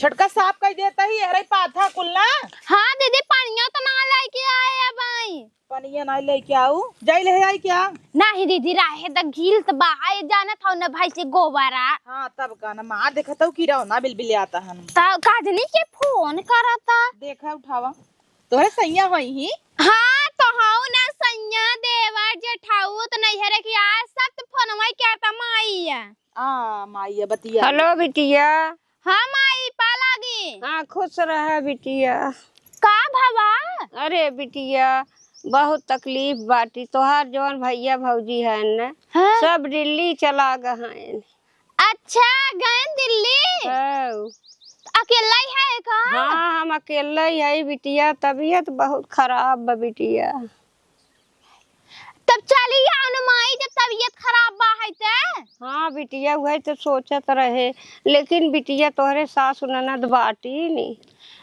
छटका साफ कर देता ही अरे पाथा कुलना। हाँ दीदी पानिया तो ना लेके आए अब आई। पनिया ना लेके आऊ जाई ले आई क्या? नहीं दीदी राहे द घील त बाहर जाना था ना भाई से गोबरा। हाँ तब का ना मार देखा तो की रहो ना बिलबिल आता है तब काजनी के फोन करा था देखा उठावा तोहरे सैया होई ही। हाँ तो हाउ ना सैया देवर जेठाऊ तो नहीं है कि आज सब फोनवा क्या था माईया। माईया बतिया। हेलो बिटिया। हाँ माई पा लागी। हाँ खुश रहा बिटिया। का भवा? अरे बिटिया बहुत तकलीफ बाटी तोहार जौन भैया भौजी है न हाँ? सब दिल्ली चला गए। अच्छा गए दिल्ली? अकेला ही है का? हाँ हम अकेला ही है बिटिया तबीयत बहुत खराब बा बिटिया। तब चली आओ माई जब तबीयत खराब बा है ते। हाँ बिटिया वही तो सोचत रहे लेकिन बिटिया तोहरे सास ननद बाटी नी।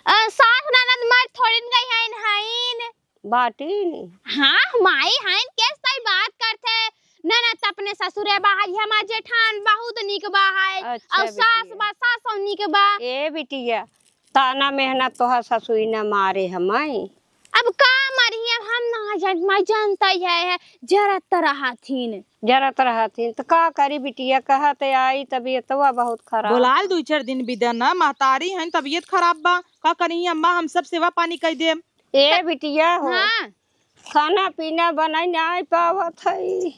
सास ननद मर थोड़ी गई हैं बाटी नी। हाँ माई हैं कैसे सही बात करते ननद अपने ससुरे बा है हमार जेठान बहुत निक बा है अच्छा, और सास बा सास निक बा। ए बिटिया ताना मेहनत तोहर ससुई न मारे हमाई। अब का मरिए हम ना जान माई जानता है जरत रहथिन तो का करी बिटिया कहते आई तबीयतवा बहुत खराब। बोलाल 2-4 दिन बिदा ना महतारी है तबीयत खराब बा का करी अम्मा हम सब सेवा पानी कर दे। ए बिटिया हो हाँ? खाना पीना बनाई नहीं पावत है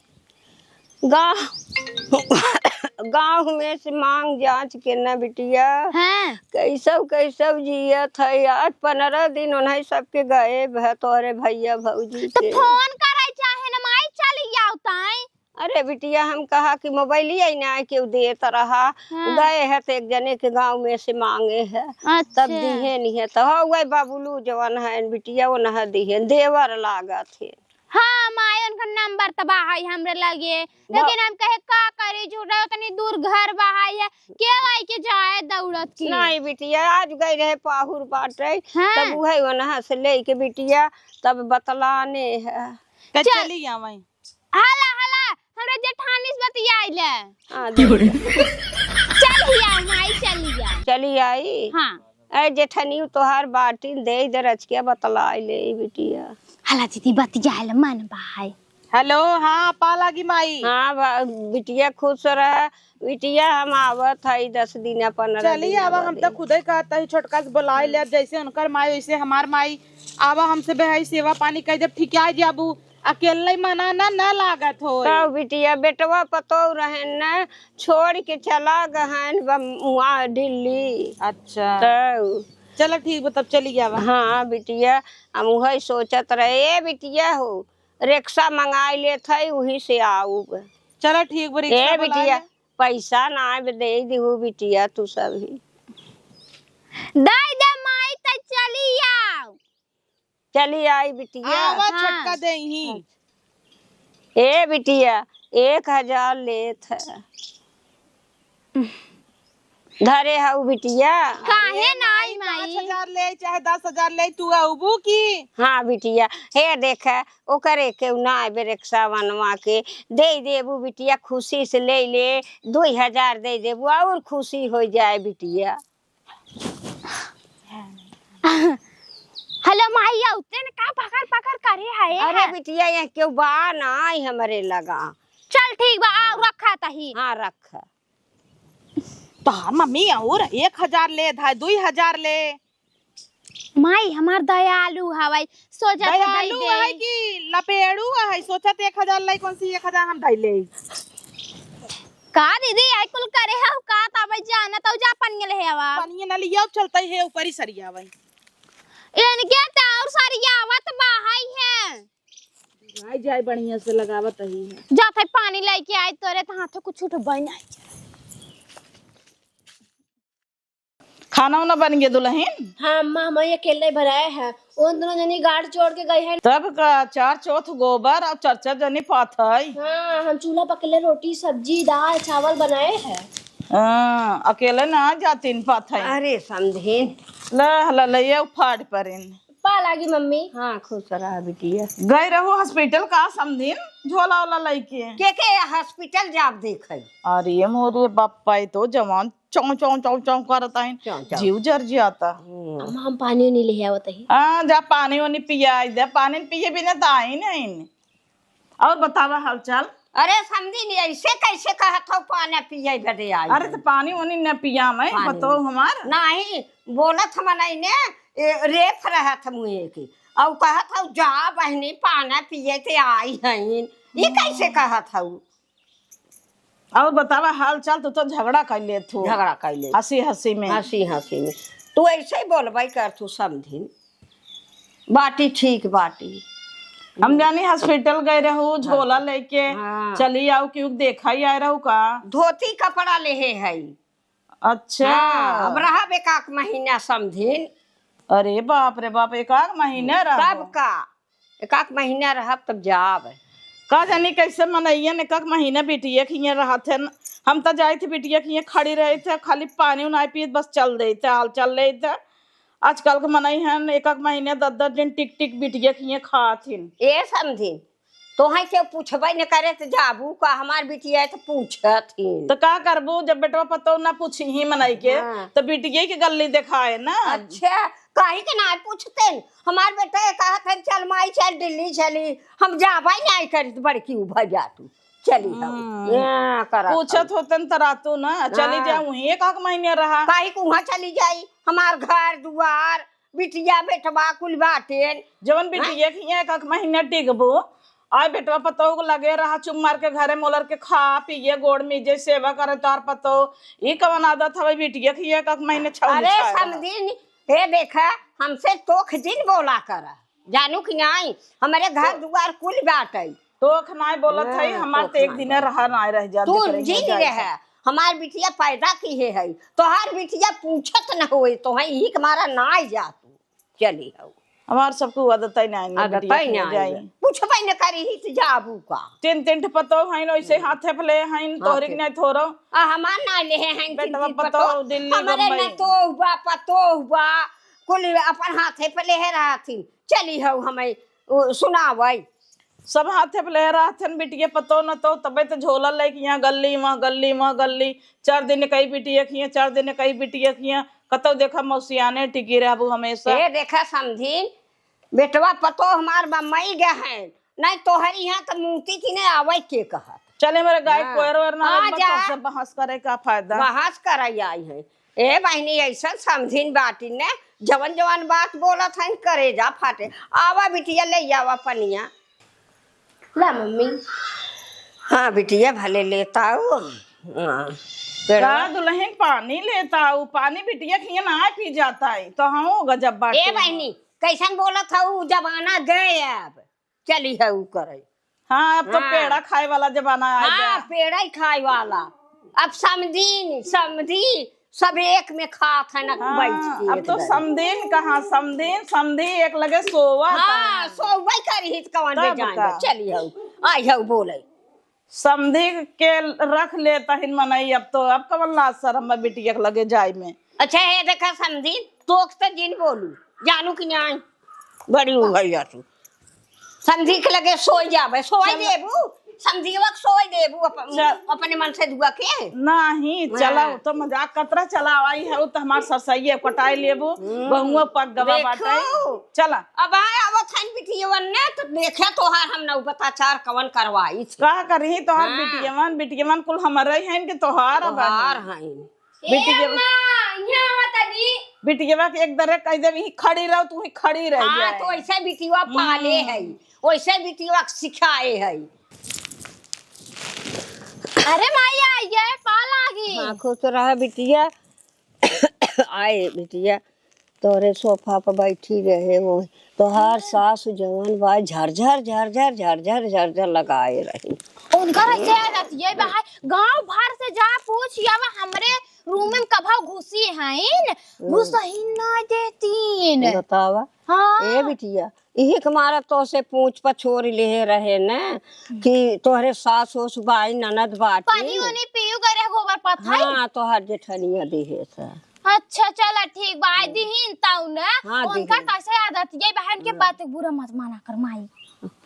गाँव में से मांग जांच के ना बिटिया। हाँ? कैसव जियत है आज 15 दिन उन्हें सबके गायब है तोरे भैया भौजी तो फोन करे चाहे ना माई चली आओ ताई। अरे बिटिया हम कहा कि मोबाइल ही ना क्यों देता रहा। हाँ। गए है तो एक जने के गांव में से मांगे है अच्छा। तब दिहे नहीं है तो हाँ वही बाबुलू जवान है बिटिया वो नहा दिहे देवर लागा थे। हाँ माई उनका नंबर तो बाहाई हमरे लगे लेकिन हम कहे का करे झूठा उतनी दूर घर बाहाई है के लाई के जाए दौड़त की। नहीं बिटिया आज गए रहे पाहुर बाटे। हाँ। तब वही वनहा से ले के बिटिया तब बतलाने है। चली आवाई हला हमरा जेठानी से बतियाइले। चली आई। हाँ ए जेठनी तोहार बाटी दे दरज के बतला ले बिटिया। हला दीदी बतियाइले मन बाहाई। हेलो हाँ पा लागी माई। हाँ बिटिया खुश रह बिटिया हम आवत है 10 दिन 15 दिन। चलिए आवा हम तो खुद ही कहता है छोटका से बुलाए ले जैसे उनकर माई वैसे हमार माई आवा हमसे बेहई सेवा पानी कर जब ठीक आ जाबू अकेले मनाना न लागत हो। तो बिटिया बेटवा पतो रहे न छोड़ के चला गहन वहाँ दिल्ली। अच्छा तो चलो ठीक तब चली जावा। हाँ बिटिया हम वही सोचत रहे बिटिया हो रिक्शा मंगाई ले थे वही से आऊ। चलो ठीक ए बिटिया पैसा ना दे दू बिटिया तू सब ही दाई दे माई त चली आओ। चली आई बिटिया। आवा हाँ। छटका दे ही। ए बिटिया 1000 लेत है धरे हाउ बिटिया। काहे नाई माई 5,000 ले चाहे 10,000 ले तू आबू की। हाँ बिटिया हे देख ओकरे के ना रिक्शा बनवा के दे देबू बिटिया खुशी से ले ले 2000 दे देबू और खुशी हो जाए बिटिया। हेलो माई आउते न का पकड़ करे है। अरे बिटिया यहाँ क्यों बा ना हमारे लगा। चल ठीक बा आओ रखा तही। हाँ रख तो मम्मी और 1,000 ले था 2,000 ले। माई हमार दयालु हवाई सोचा दयालु है कि लपेड़ू है सोचा 1,000 ले कौन सी 1,000 हम ढाई ले। का दीदी आई कुल करे हो का तब जाना तो जा पनिया ले हवा पनिया न लिया चलता है ऊपर ही सरिया भाई इनके तो और सरियावत बाहाई है। आई जाए बढ़िया से लगावत ही है। जा थे पानी लेके आई तोरे तो हाथ कुछ उठ बन आई। खाना उना बन गया दुल्हन। हाँ हम अकेले बनाए हैं उन दोनों जनी गाड़ छोड़ के गए हैं। तब का 4 गोबर और 4 जनी पाथई। हाँ हम चूल्हा पकले रोटी सब्जी दाल चावल बनाए हैं। अकेले ना जातीन पाथई। अरे समझे ला ले फाड़ पर पा लागी मम्मी। हाँ खुश रहा बिटिया। गए रहो हॉस्पिटल का समझिन झोला वाला लेके के हॉस्पिटल जाब देखे। अरे मोरे बापा तो जवान चौ चौ चौ चौ करता है चौं चौं। जीव जर जाता। अम्मा हम पानी नहीं ले आवत ही। हाँ जा पानी वानी पिया दे, पानी पिए बिना तो आई नहीं। और बतावा हालचाल। अरे समझी नहीं ऐसे कैसे कहत हो पानी पिए बदे आई। अरे तो पानी वानी न पिया मैं बताओ हमार नहीं बोलत हम ने रेफ रहत मुए की और कहत हो जा बहनी पानी पिए ते आई हईन। ये कैसे कहत हो। और बतावा हाल चाल। तो झगड़ा कर ले तू, झगड़ा कर ले हंसी हंसी में। हंसी हंसी में तू ऐसे ही बोलबाई कर तू समझी बाटी ठीक बाटी। हम जानी हॉस्पिटल गए रहू झोला लेके। हाँ। चली आओ क्यों देखा ही आए रहू का। धोती कपड़ा ले है। अच्छा हाँ, अब रहा बेकाक महीना समझिन। अरे बाप रे बाप, एक महीने रहा तब का एक महीना रहा तब जाब का जानी कैसे मनैया ने कक महीना बिटिया खिए रहा थे। हम तो जाए थे बिटिया खिए खड़ी रहे थे, खाली पानी उनाई पिए बस चल रहे थे, हाल चल रहे थे। आजकल के मनई हैं एक महीने 10 दिन टिक टिक बिटिया खिए खाथिन। ए समझिन तो है के पूछबे न करे तो जाबू का हमार बिटिया तो पूछथिन। तो का करबू जब बेटवा पतो ना पूछी ही मनई के। हाँ। तो बिटिया की गली दिखाए ना। अच्छा काहे के ना पूछते हमार बेटा कहत है चल माई चल दिल्ली चली हम जाबे नहीं करी तो बड़की उभा जा तू चली हम करा पूछत होतन तरातू ना चली हाँ। जाऊं ही एक महीने रहा। काहे को वहां चली जाई हमार घर दुआर बिटिया बेटवा कुल बाटेन। जवन बिटिया खिए एक महीने टिकबू आय बेटवा पतो लगे रहा चुम मार के घरे मोलर के खा पिए गोड़ मीजे सेवा करे तार पतो ई कवन आदत हवे बिटिया खिए एक महीने छौ। अरे समझिन हे देखा हमसे तोख दिन बोला कर जानू कि नहीं हमारे घर दुआर कुल बाटे। तो खनाई बोलत है हमार तो एक दिन रहा ना रह जा तू जिन रहे हमार बिटिया पैदा की है तो हर बिटिया पूछत न होए तो है ही हमारा ना जा तू चली हो हमार सबको आदत है ना जाई पूछबे न करी ही तो जाबू का। तीन तीन पतो है ओइसे हाथे फले है तोहरे के नहीं थोरो हमार ना ले हैं बेटवा पतो दिल्ली हमारे न तो हुआ पतो हुआ कुल अपन हाथे पे ले रहथिन चली हो हमें सुनावै सब हाथे पे ले रहथिन बिटिया पतो न तो तबे तो झोला लेके यहाँ गली वहाँ गली वहाँ गली 4 दिन कई बिटिया खिए 4 दिन कई बिटिया खिए कतो देखा मौसियाने टिकी रहबू हमेशा। ए देखा समझी बेटवा पतो हमार मई गए हैं नहीं तोहरी यहाँ तो मूर्ति की नहीं आवे के कहत चले मेरे गाय कोयर वर ना आ जा। सब बहस करे का फायदा। बहस कराई आई है ए बहनी ऐसा समझिन बाटी ने जवन जवन बात बोला था करे जा फाटे आवा बिटिया ले आवा पनिया। ला मम्मी। हाँ बिटिया भले लेता हूँ। का दुल्हन पानी लेता हूँ पानी बिटिया खिए ना पी जाता है तो हाँ गजब बात। ए बहनी कैसन बोला था वो जमाना गए अब चली है वो करे। हाँ अब तो हाँ। पेड़ा खाए वाला जमाना आ गया। हाँ पेड़ा ही खाए वाला अब समझी सब एक में खात है ना बैठ अब तो समदीन कहाँ समदीन समधी एक लगे सोवा हाँ सोवै करी हित कवन में जाएंगे चली हो आई हो बोले समधी के रख लेता हिन मनई अब तो अब कवन लाज शर्म बिटिया के लगे जाय में। अच्छा है देखा समझी तोख तो जिन बोलू जानू कि नहीं बड़ी हो गई तू समझी के लगे सोई जाबे सोई देबू समझी वक्त सोई देबू अपने मन से दुआ के नहीं चला तो मजाक कतरा चला आई है तो हमार सरसैये कटाई लेबू बहुआ पक गवा बाटे चला अब आए आवत हन बिटियवन ने तो देखे तोहार हम नौ बताचार कवन करवाई का करही तोहार बिटियवन कुल हमरे हैं कि तोहार अब तोहार हन बिटियवा के एक दरे कह देबी खड़ी रह तू ही खड़ी रह हाँ जाए। तो ऐसे बिटिया पाले है वैसे बिटिया सिखाए है। अरे माई आई है पाल आ गई। हाँ खुश रहा बिटिया आए बिटिया तोरे सोफा पर बैठी रहे वो तोहार सास जवन बा झरझर झरझर झरझर झरझर लगाए रही उनका ऐसे आदत ये बाहर गांव भर से जा पूछ यावा हमरे रूम में कभा घुसी हैं घुस ही ना देतीन बतावा। हाँ ए बिटिया यही हमारा तो से पूछ पछोर ले रहे न कि तोहरे सास हो सुबाई ननद बाटी पानी वानी पियो करे गोबर पत्थर। हाँ तोहर जेठनिया देहे सा अच्छा चला ठीक बाई दीहिन ताऊ ना हाँ, उनका दीहिन। कैसे आदत ये बात के बुरा मत माना कर माई।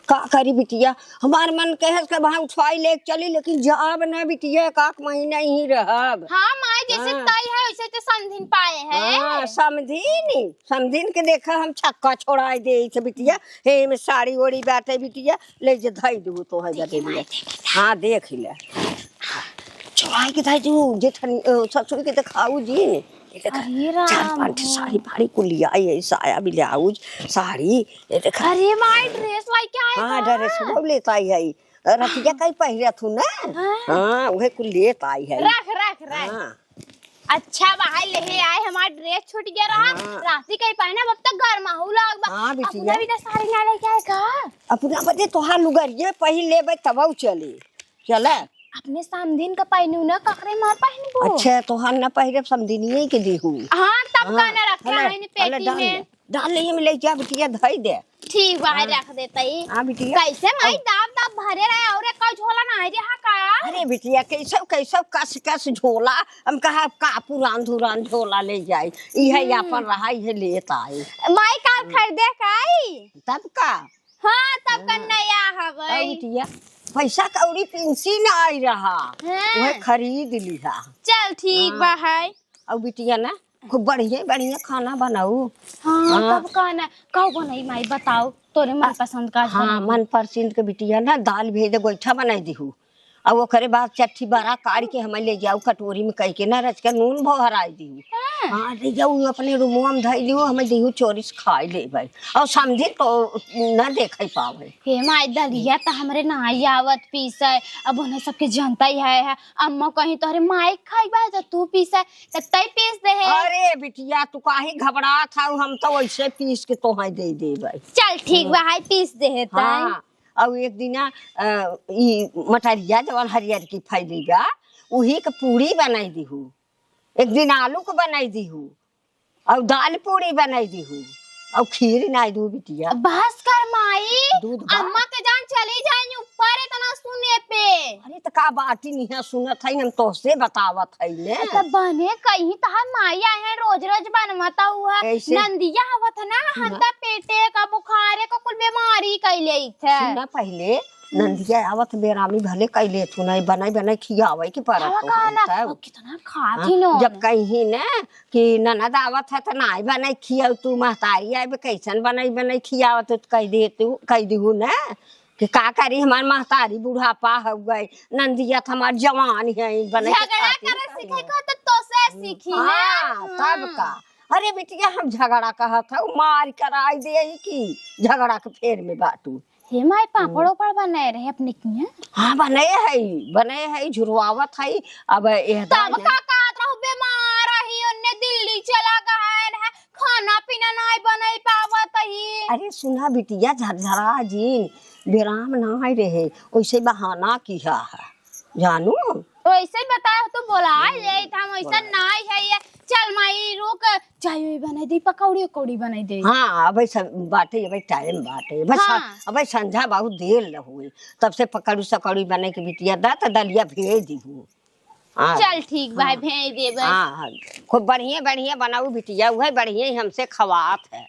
का करी बिटिया, हमार मन कहे के वहां उठवाई ले चली, लेकिन जाब ना बिटिया, एक महीना ही रहब। हाँ माई जैसे तय है वैसे तो समझिन पाए हैं। हाँ समझीन के देखा हम छक्का छोड़ाई दे थे बिटिया, हे में साड़ी ओड़ी बाटे बिटिया, ले जे धई दू तो है जाते बिटिया। हाँ देख ले छोड़ाई के धई दू जेठनी ससुर के दिखाऊ जी। अरे चार राम पांच साड़ी फाड़ी को लिया है, साया भी ब्लाउज साड़ी ये देखा। अरे माई ड्रेस लाई क्या है? हाँ ड्रेस वो लेता आई है, रतिया कहीं पहरे थू ना। हाँ वही को लेता आई है। रख हाँ अच्छा भाई ले आए, हमारा ड्रेस छूट गया रहा। राती कहीं पहना अब तक घर माहौल लाग बा। हाँ बिटिया, अपना भी तो साड़ी ना लेके आए का? अपना बदे तोहार लुगरिये पहन लेबे तब चले चले। अपने समधिन का पहनू ना ककरे मार पहनबो। अच्छा तोहार न पहिरे समदिनिये के देहू। हां तब का ना रखा है ने पेटी में डाल ले में ले जा बिटिया धई दे। ठीक बा रख देतई। हां बिटिया कैसे माई दाब भरे रहे और का झोला ना है रे का? अरे बिटिया कैसे कस झोला हम कहा का पुरान झोला ले जाई, ई है अपन रहा ई है लेता आई। माई काल खरीदे काई तब का? हां तब का नया हवे बिटिया पैसा कौड़ी पेंसी ना आई रहा, वह खरीद लिहा। चल ठीक बा है। और बिटिया ना खूब बढ़िया खाना बनाऊ। हाँ तब का ना का बनाई माई बताओ तोरे मन पसंद का। हाँ मन पसंद के बिटिया ना दाल भेज दे, गोईठा बनाई दीहू और ओकरे बाद चट्ठी बड़ा काट के हमें ले जाऊ कटोरी में कह के ना रच के नून भराई दीहू। हाँ ले जाऊ अपने रूमवा में धई दीहू, हमें दीहू चोरिस खाई ले भाई और समझी तो न देख पावे। हे माई दलिया तो हमरे नाई आवत पीसे, अब उन्हें सबके जनता ही है। अम्मा कहीं तोहरे माई खाई बा तो तू पीसे तो तई पीस दे है। अरे बिटिया तू काहे घबरा था, हम तो वैसे पीस के तोहाई दे भाई। चल ठीक बा हाय पीस दे है तई। हाँ और एक दिन ई मटरिया जवन हरियर की फैलीगा वही के पूरी बनाई दीहू, एक दिन आलू को बनाई दीहू और दाल पूरी बनाई दीहू और खीर नाई दू बिटिया। बस कर माई दूध बा? अम्मा के जान चली जाए ऊपर इतना सुने पे। अरे तो का बाटी नहीं सुनत है, हम तोहसे बतावत है ने। तो बने कहीं तहा माई आए हैं रोज बनवाता हुआ ऐसे? नंदिया आवत ना हंता पेटे का बुखारे का कुल बीमारी कैले थे। सुना पहले नंदिया आवत बेरामी भले कैले थू नहीं बनाई खियावे के परत तो कितना खाती नो। जब कहीं ने कि ननद आवत है तो नाई बनाई खियाव, तू महतारी आए कैसन बनाई खियावत तो कह दीहू ना कि का करी हमार महतारी बुढ़ापा हो गई, नंदिया तो हमार जवान है बनाई झगड़ा करे सीखे का तो से सीखी है। हाँ तब का। अरे बिटिया हम झगड़ा कहत है मार कराई दे कि झगड़ा के फेर में बाटू। हे माई पापड़ ओपड़ बनाए रहे अपने किया। हाँ बने है झुरवावत है। अब तब का कहत रहू बीमार रही उन्ने दिल्ली चला गए है, खाना पीना नहीं बनाई पावत ही। अरे सुना बिटिया झरझरा जी बेराम ना रहे वैसे बहाना किया है जानू। वैसे बताया तो बोला ले था वैसा नहीं है ये। चल माई रुक चाय बनाई दे पकौड़ी बनाई दे। हाँ अब बाटे अब टाइम बाटे बस। हाँ। अब संझा बहुत देर न हुई तब से पकौड़ी बने के बिटिया दा तो दलिया भेज दीहू। चल ठीक भाई भेज दे भाई। हाँ खूब बढ़िया बनाऊ बिटिया, वह बढ़िया हमसे खवात है।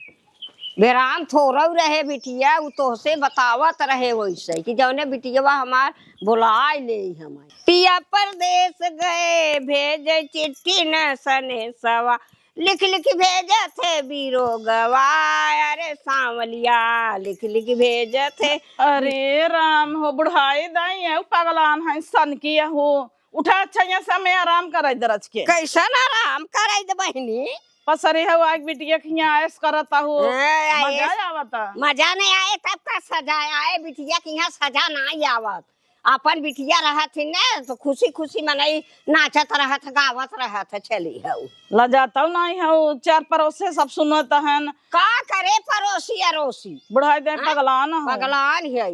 बेराम थोड़ा रहे बिटिया उ तोहसे बतावत रहे वैसे कि जौने बिटिया हमार बुलाए ले हमारे पिया परदेश गए भेजे चिट्ठी न सने सवा लिख भेजे थे बीरो गवाए। अरे सांवलिया लिख भेजे थे। अरे राम हो बुढ़ाई दाई है पगलान है सन की हो उठा अच्छा यहाँ समय आराम कराई दरज के। कैसन आराम कराई दे बहनी पसरी है आग बिटिया खिया ऐस करता हो मजा आवता। मजा नहीं आए तब का सजा आए बिटिया की यहाँ सजा नहीं आवत। अपन बिटिया रहा थी ना तो खुशी मनाई नाचत रहा था गावत रहा था चली है लजाता नहीं है चार पड़ोसे सब सुनत है का करे पड़ोसी अड़ोसी बुढ़ाई दे पगलान पगलान है।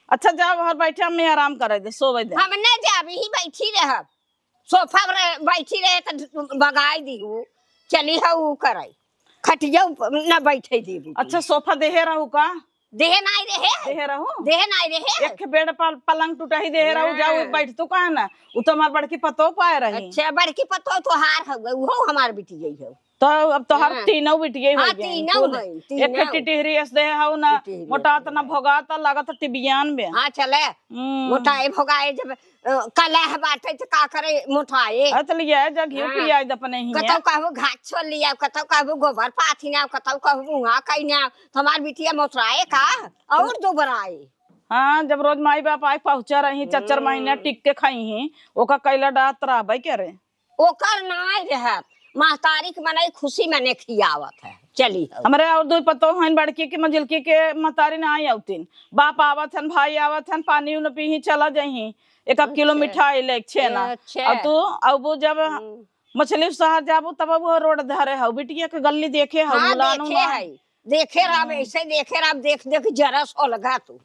अच्छा जाओ हर बैठे में आराम करे दे सोवे दे। हम नहीं जाबी ही बैठी रह सोफा बैठी रहे तो बगाई दीहू चली है वो कराई खटिया न बैठे दी। अच्छा सोफा देहे रहू का? देह नहीं रहे एक बेड पर पलंग टूटा ही देहे रहू जाओ बैठ तो का ना उ तो हमार बड़की पतो पाए रही। अच्छा बड़की पतो तो हार हो गई वो हमार बिटिया है तो अब तो हर तीनों बिटिया हाँ, हो गई तीनों कुल। हैं, एक तीनों। टिटहरी ऐसे है ना टिटहरी मोटा तना भोगाता लागत टिबियान में हाँ चले मोटाए भोगाए जब कलह बाटे तो का करे मोटाए अतलिए जग हाँ। पिया अपने ही कतौ कहबो घाट छोड़ लिया कतौ कहबो गोबर पाथी ना कतौ कहबो मुहा कई ना हमार बिटिया मोटराए का और दो बराए हाँ जब रोज माई बाप आए पहुंचा रही 4 महीना टिक के खाई ही ओका कैला डात रहबे करे ओकर नाय रहत महतारी के मने खुशी मने खियावत है चली हमारे और दो पतो हन बड़की के मंजिलकी के महतारी ना आई आवतिन बाप आवत हन भाई आवत हन पानी उन पी ही चला जाही 1 किलो मिठाई ले छेना अच्छा। और तू अब वो जब मछली शहर जाबू तब वो रोड धरे हो बिटिया के गली देखे हो हाँ बुलानो देखे है देखे रब ऐसे देखे रब देख देख जरा सो लगा तू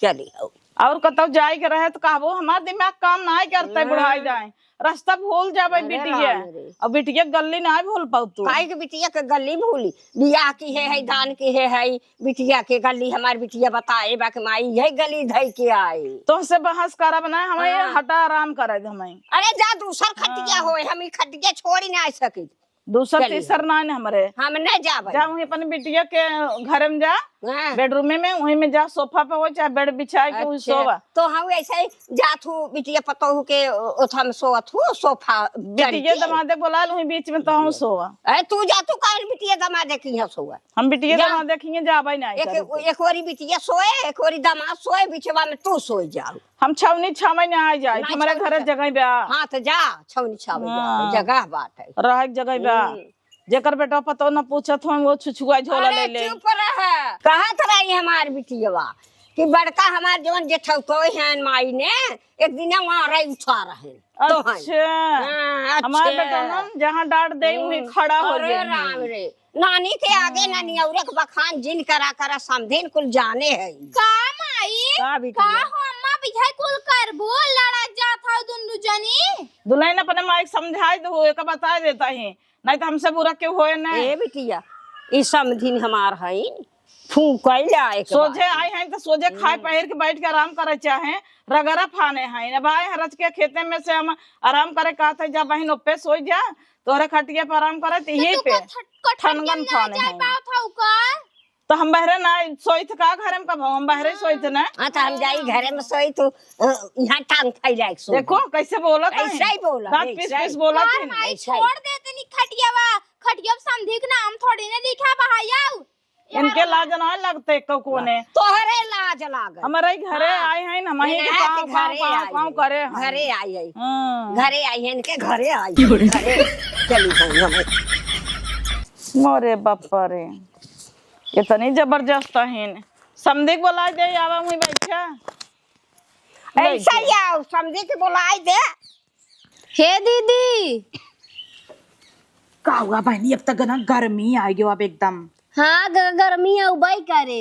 चली हो और कतौ जाए के रहे तो कहबो हमार दिमाग काम ना करते बुढ़ाई जाए रास्ता भूल जाबे अरे बिटिया राम रे। और बिटिया गली ना भूल पाऊ तू काहे के बिटिया के गली भूली बियाह की है दान की है बिटिया के गली हमार बिटिया बताए बा के माई यही गली धई के आए तो से बहस करा बना हमें हाँ। हटा आराम करे हमें अरे जा दूसर खटिया होए हम ई खटिया छोड़ी ना आ सकी दूसर चलिए। तीसर ना ने हमरे हम न जाबे जा वहीं अपन बिटिया के घर में जा हाँ। बेडरूम में वहीं में जा सोफा पे हो चाहे बेड बिछाए के अच्छा, सोवा तो हम ऐसे ही जात हूँ बिटिया पतोहू के ओथा में सोवत हूँ सोफा बिटिया दमादे बोला वहीं बीच में तो हम सोवा अरे तू जा तू काल बिटिया दमादे की यहाँ सोवा हम बिटिया जा। दमादे खिए जाबे ना एक ओरी बिटिया सोए एक ओरी दमाद सोए बिचवा में तू सोई जाओ हम छवनी 6 महीने आ जाए ना हमारे छवनी घर जगह बा हाँ तो जा छौनी छावे हाँ। जगह बात है रह जगह बा जेकर बेटा पतो न पूछत हो वो छुछुआ झोला ले अरे ले चुप रह कहत रही हमार बिटिया कि बड़का हमार जवन जेठौको हैं माई ने एक दिन मारे उठा रहे तो हैं अच्छा हमार बेटा ना जहाँ डांट दे वहीं खड़ा हो अरे जाए राम रे नानी के आगे नानी औरे के बखान जिन करा करा समझेन कुल जाने है का माई का का बिटिया हो अम्मा बिझाई कुल करबो लड़ा जात हो दुनु जनी दुल्हन अपने माइक समझाए दो एक बता देता है नहीं तो हमसे बुरा क्यों होए ना ए बिटिया ई समझिन हमार है फूकैला एक सोझे आए हैं तो सोझे खाए पहिर के बैठ के आराम करे चाहे रगरा फाने हैं अब आए रच के खेते में से हम आराम करे कहा था जब बहन ओपे सोई जा तोहरे खटिया पर आराम करे तो यही पे ठनगन फाने हैं पात हो का तो हम बहरे ना सोई थे का घर में कब हम बहरे सोई थे ना हाँ तो हम जाई घरे में सोई तो यहाँ टांग फैला एक सो देखो कैसे बोला था ऐसा ही बोला, दांत ऐसा पीस ही। पीस बोला यार थी माई ऐसा ही। छोड़ दे तनी खटियावा खटिया समझी के नाम थोड़ी ने लिखा बहायाऊ इनके लाज ना लगते कोने तोहरे लाज लागल हमारे घरे आए हैं ना मही के काम करे हैं। घरे आई है हाँ। घरे आई है इनके घरे आई है, घरे चली गई हमें मोरे बापा रे इतनी जबरदस्त है समझे बोला दे आवा मुई बैठा ऐसा ही आओ समझे के बोलाई दे हे दीदी का हुआ बहनी अब तक ना गर्मी आ गयो अब एकदम हाँ गर्मी है उबाई करे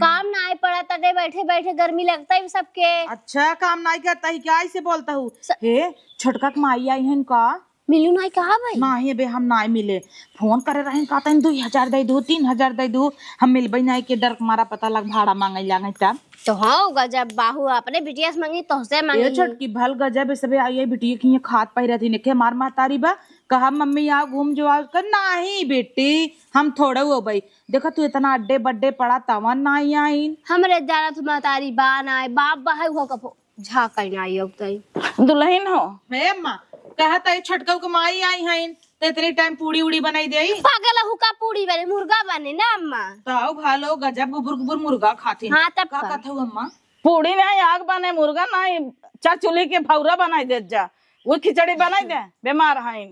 काम ना आए पड़ा तटे बैठे बैठे गर्मी लगता है सबके अच्छा काम नहीं करता ही क्या ऐसे बोलता हूँ हे छोटका के माई आई है का मिलू नहीं कहा भाई नहीं बे हम नहीं मिले फोन करे रहे कहता 2000 दे दू 3000 दे दू हम मिलबे नहीं के डर मारा पता लग भाड़ा मांगे लागे तब तो हाँ गजब बाहू अपने बिटिया से मांगी तो से ये मांगी छोटकी भल गजब सबे आई बिटिया की खाद पहिरा थी ने मार मातारी बा कहा मम्मी आ घूम जो आज कर नहीं बेटी हम थोड़ा हो भाई देखा तू इतना अड्डे बड्डे पड़ा तवन नहीं आई हमरे जाना तुम तारी बान आए बाप बाहू हो कपो झाका नहीं होतई दुल्हन हो हे अम्मा कहता है छटका के माई आई हैं तो इतनी टाइम पूड़ी उड़ी बनाई दे पागल हुका पूरी बने मुर्गा बने ना अम्मा तो भालो गजब गुबुर गुबुर मुर्गा खाती हाँ तब का का। कहता हूँ अम्मा पूड़ी नहीं आग बने मुर्गा नहीं चार चूल्हे के फौरा बनाई दे जा वो खिचड़ी बनाई दे बीमार है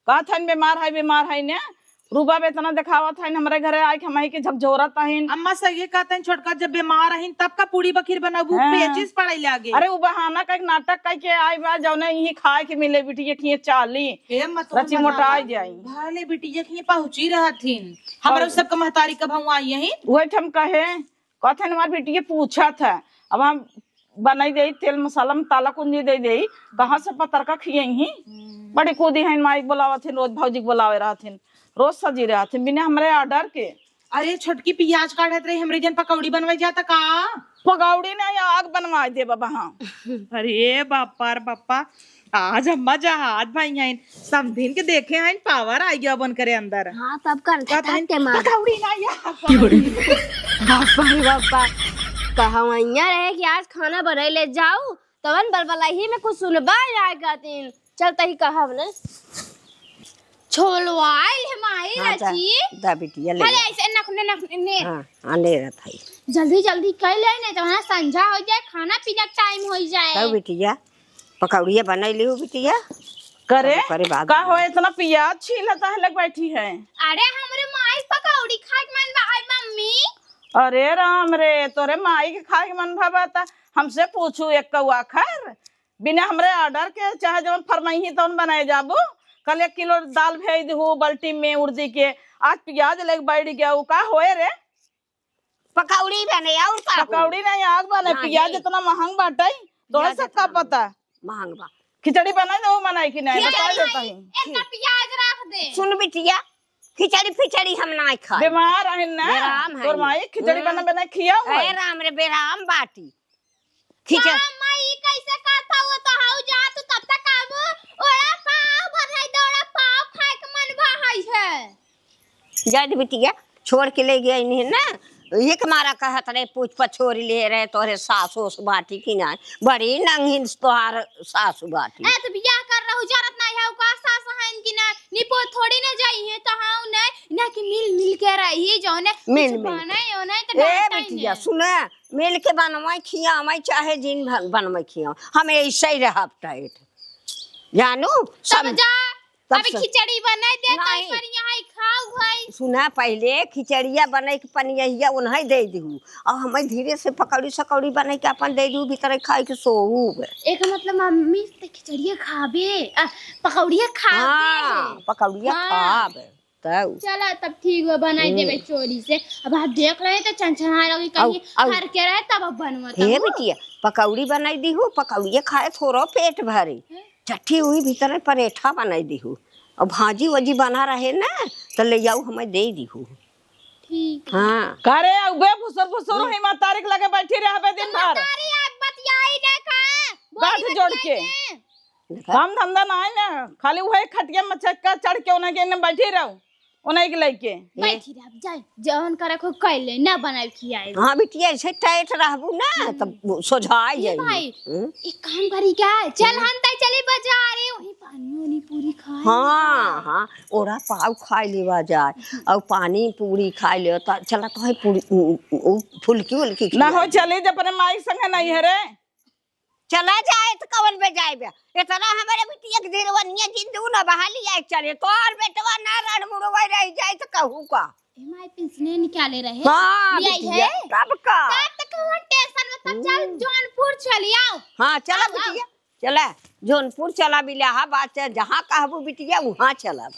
कहा था बीमार है ने रूबा बे इतना दिखावा था हमारे घरे आई हमारी के झकझोरा था अम्मा सही कहता है छोटका जब बीमार है तब का पूड़ी बखीर बनाबू हाँ। पेचिस पड़ाई लागे अरे वो बहाना का एक नाटक कह के आई बा जौने यही खाए के मिले बिटिया खिए चाली हे अम्मा तो रची मोटाई जाई भाले बिटिया की पहुंची रहा थी हमारे सबका महतारी कब हम आई यही वही हम कहे कहते हमारी बिटिया पूछा था अब हम बनाई दे तेल मसाला में ताला कुंजी दे दे कहाँ से पतर का खिए ही बड़ी कूदी है माई बोलावा थे रोज भौजी बोलावे रहा थे रोज सजी रहा थे बिना हमारे ऑर्डर के अरे छोटकी प्याज काटत रही हमरे जन पकौड़ी बनवाई जाता का पकौड़ी ने आग बनवा दे बाबा हाँ अरे बापा रे बापा आज अम्मा जहाज भाई हैं समझिन के देखे हैं पावर आई गया बन करे अंदर हाँ तब कर का तहन के मार पकौड़ी ना या बापा रे बापा कहवैया रहे कि आज खाना बनाई ले जाऊ तवन बलबला ही में कुछ सुनबा जाए कहतीन चलता ही कहब ने छोलवाइल है माई हाँ, रची दा बिटिया ले खाली ऐसे नखने नखने हाँ आने रहता है जल्दी जल्दी कर ले नहीं तो वहाँ संझा हो जाए खाना पीना टाइम हो जाए तब बिटिया पकौड़िया बनाई ली बिटिया करे करे बाद का हो इतना प्याज छीलता है लग बैठी है। अरे हमरे माई पकौड़ी खाए के मन बा मम्मी। अरे राम रे तोरे माई के खाए के मन भावता हमसे पूछू एक कौआ खैर बिना हमरे ऑर्डर के चाहे जब फरमाई तो बनाए जाबू कल 1 किलो दाल भेज दू बल्टी में उर्दी के आज प्याज लेके बैठ गया का होए रे पकौड़ी बने और का पकौड़ी नहीं आग बने प्याज इतना महंग बाटे तोरा सबका पता महंग बा खिचड़ी बनाई दो बनाई कि नहीं बता देता है इतना प्याज रख दे। सुन बिटिया खिचड़ी फिचड़ी हम ना खाए बीमार है ना बेराम है तोर माई खिचड़ी बना बना खिया हुआ अरे राम रे बेराम बाटी खिचड़ी माई कैसे खाता हुआ तो हाउ जा तू तब तक आबो ओड़ा पाव भराई दौड़ा पाव खाए के मन भाई है। जद बिटिया छोड़ के ले गया इन्हें ना एक मारा कहत रहे पूछ पछोरी ले रहे तोरे सासु बाटी की ना बड़ी नंगिन तोहार सासु बाटी ए तो बियाह कर रहू जरत नहीं है का सास हन की ना निपो थोड़ी ना जाई है तो हाउ नहीं ना कि मिल मिल के रही जो ने मिल मिल नहीं हो नहीं तो ए डांटा ही बिटिया नहीं। सुने मिल के बनवाई खिया मैं चाहे जिन बनवाई खिया हमें ऐसे ही रहा टाइट जानू तब जा तब अभी सब- खिचड़ी बनाई दे नहीं। तो पर यहाँ खाओ भाई। सुना पहले खिचड़िया बने के पनिया उन्हें दे दू और हमें धीरे से पकौड़ी सकौड़ी बने के अपन दे दू भीतर खाए के सोऊब एक मतलब मम्मी तो खिचड़िया खाबे पकौड़िया खाबे हाँ पकौड़िया हाँ। खाब तब चला तब ठीक है बनाई देवे चोरी से अब आप देख रहे हैं तो चंचना लगी कहीं आउ। हर के रहे तब अब बनवाता हे हूँ। बिटिया पकौड़ी बनाई दी हूँ पकौड़िया खाए थोड़ा पेट भरे चट्टी हुई भीतर परेठा बनाई दी हूँ और भाजी वजी बना रहे ना तो ले जाऊ हमें दे दी हूँ ठीक हाँ करे उबे फुसर फुसर ही मां तारीख लगे बैठी रहबे दिन भर अरे आप बतियाई ना का गांठ जोड़ के काम धंधा ना है ना खाली वही खटिया में चक्का चढ़ के उन्हें के बैठी रहो उन्हें के लेके बैठी रह जाए जवन करे को कैले ना बनाई खियाए हाँ बिटिया ऐसे टाइट रहबू ना तब सोझाई ये जाई भाई एक काम करी क्या चल हम तय चले बाजारे वही पानी वानी पूरी खाए हाँ हाँ ओरा पाव खाई लेवा जाए और पानी पूरी खाई ले चला तो है पूरी फुल्की उल्की ना हो खिलाई। चली जब अपने माई संग नहीं है रे चला जाए तो कवन पे जाए बे इतना हमारे बिटिया के दिलवनिया जिंदू ना बहाली आए चले तो और बेटवा ना रण मुड़वा रह जाए तो कहू का माई पिंसने निकाले रहे हाँ लिया बिटिया है? कब का तब तक हम टेंशन में तब चल जौनपुर चली आओ हाँ चला बिटिया चला जौनपुर चला बिलाहाबाद से जहाँ कहबू बिटिया वहाँ चला बे